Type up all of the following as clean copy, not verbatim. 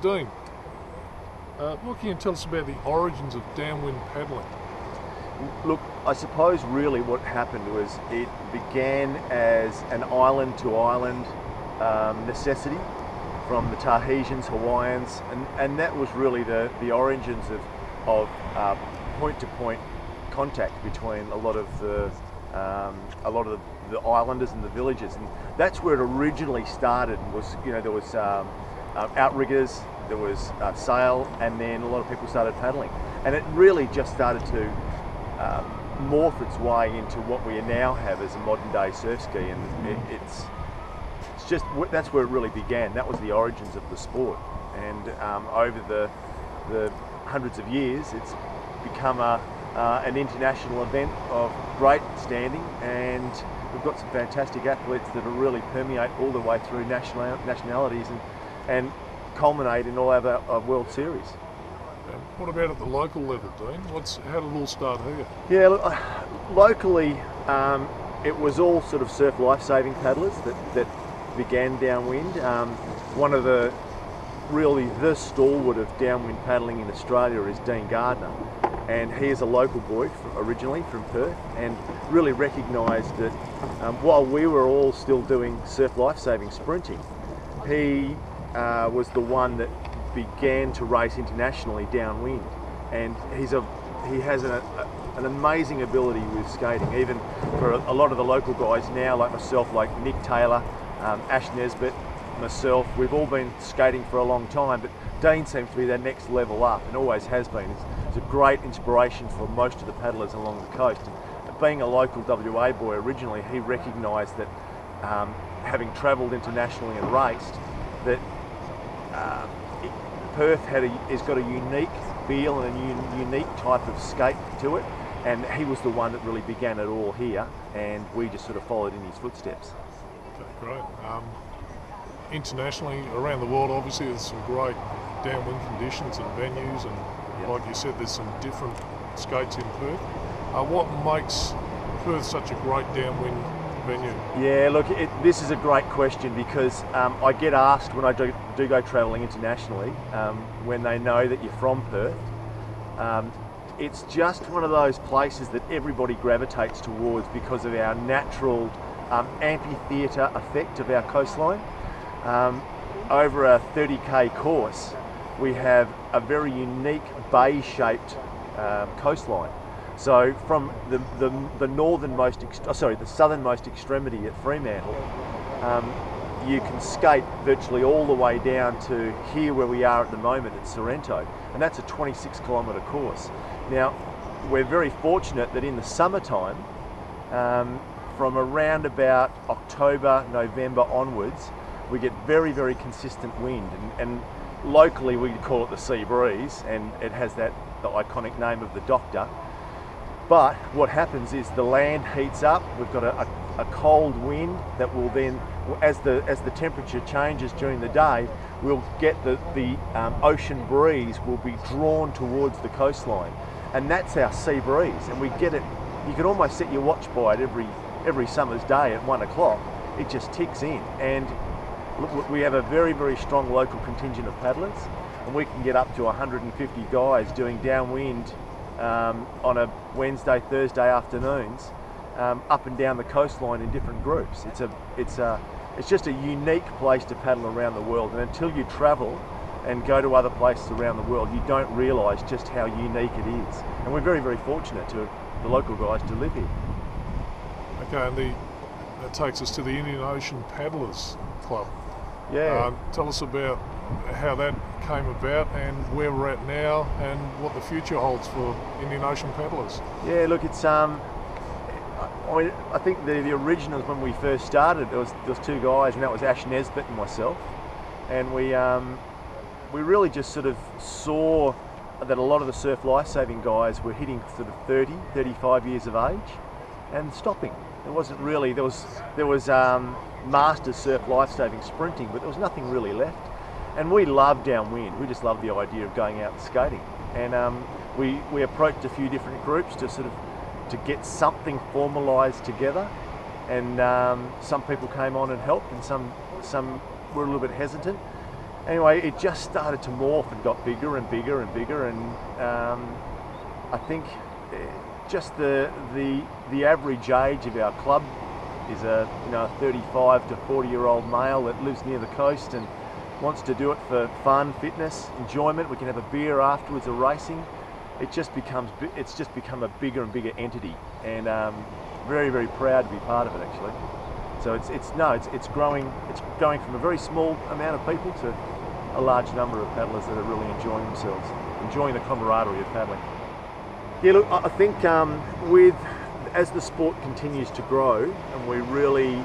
Dean, what can you tell us about the origins of downwind paddling? Look, I suppose really what happened was it began as an island-to-island necessity from the Tahitians, Hawaiians, and that was really the origins of point-to-point contact between a lot of the islanders and the villages, and that's where it originally started. Was there was outriggers, there was sail, and then a lot of people started paddling, and it really just started to morph its way into what we now have as a modern day surf ski, and it's just that's where it really began. That was the origins of the sport, and over the hundreds of years, it's become an international event of great standing, and we've got some fantastic athletes that really permeate all the way through nationalities and culminate in all our World Series. What about at the local level, Dean? How did it all start here? Yeah, look, locally, it was all sort of surf life-saving paddlers that began downwind. One of the stalwart of downwind paddling in Australia is Dean Gardner, and he is a local boy originally from Perth, and really recognised that while we were all still doing surf life-saving sprinting, he was the one that began to race internationally downwind, and he has an amazing ability with skating. Even for a lot of the local guys now, like myself, like Nick Taylor, Ash Nesbitt, myself, we've all been skating for a long time, but Dean seems to be that next level up, and always has been. It's a great inspiration for most of the paddlers along the coast. And being a local WA boy originally, he recognised that having travelled internationally and raced, that Perth has got a unique feel and a unique type of skate to it, and he was the one that really began it all here, and we just sort of followed in his footsteps. Okay, great. Internationally, around the world, obviously there's some great downwind conditions and venues, and like you said, there's some different skates in Perth. What makes Perth such a great downwind venue? Yeah, look, this is a great question, because I get asked when I do go travelling internationally, when they know that you're from Perth. It's just one of those places that everybody gravitates towards because of our natural amphitheatre effect of our coastline. Over a 30k course, we have a very unique bay-shaped coastline. So from the southernmost extremity at Fremantle, you can skate virtually all the way down to here where we are at the moment at Sorrento, and that's a 26-kilometre course. Now, we're very fortunate that in the summertime, from around about October, November onwards, we get very, very consistent wind, and locally we call it the sea breeze, and it has the iconic name of the Doctor. But what happens is the land heats up. We've got a cold wind that will then, as the temperature changes during the day, we'll get the ocean breeze will be drawn towards the coastline, and that's our sea breeze. And we get it. You can almost set your watch by it every summer's day at 1 o'clock. It just ticks in, and look, we have a very, very strong local contingent of paddlers, and we can get up to 150 guys doing downwind on a Wednesday, Thursday afternoons, up and down the coastline in different groups. It's just a unique place to paddle around the world, and until you travel and go to other places around the world, you don't realise just how unique it is. And we're very, very fortunate to the local guys to live here. Okay, and that takes us to the Indian Ocean Paddlers Club. Yeah. Tell us about how that came about and where we're at now and what the future holds for Indian Ocean Paddlers. Yeah, look, it's I think the originals when we first started, there was two guys, and that was Ash Nesbitt and myself, and we really just sort of saw that a lot of the surf life-saving guys were hitting sort of 30, 35 years of age and stopping. There wasn't really, there was masters surf life-saving sprinting, but there was nothing really left. And we love downwind. We just love the idea of going out and skating. And we approached a few different groups to get something formalised together. And some people came on and helped, and some were a little bit hesitant. anyway, it just started to morph and got bigger and bigger and bigger, and I think just the average age of our club is a 35 to 40-year-old male that lives near the coast and wants to do it for fun, fitness, enjoyment. We can have a beer afterwards of racing. It's just become a bigger and bigger entity, and very, very proud to be part of it actually. So it's growing. It's going from a very small amount of people to a large number of paddlers that are really enjoying themselves, enjoying the camaraderie of paddling. Yeah, look, I think as the sport continues to grow and we really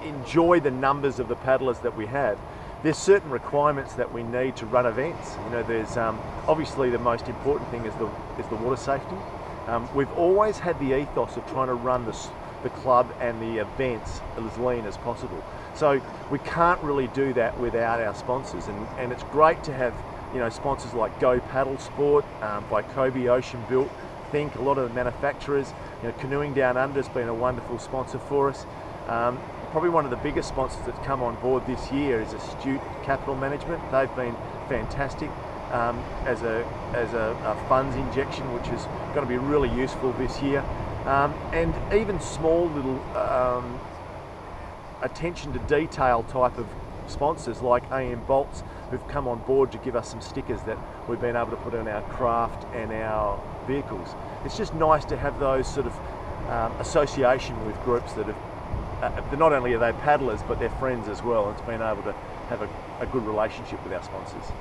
enjoy the numbers of the paddlers that we have, there's certain requirements that we need to run events. There's obviously the most important thing is the water safety. We've always had the ethos of trying to run the club and the events as lean as possible. So we can't really do that without our sponsors, and it's great to have sponsors like Go Paddle Sport, by Kobe, Ocean Built, Think, a lot of the manufacturers. Canoeing Down Under has been a wonderful sponsor for us. Probably one of the biggest sponsors that's come on board this year is Astute Capital Management. They've been fantastic as a funds injection, which is going to be really useful this year. And even small little attention to detail type of sponsors like AM Bolts, who've come on board to give us some stickers that we've been able to put on our craft and our vehicles. It's just nice to have those sort of association with groups that have, not only are they paddlers, but they're friends as well. It's been able to have a good relationship with our sponsors.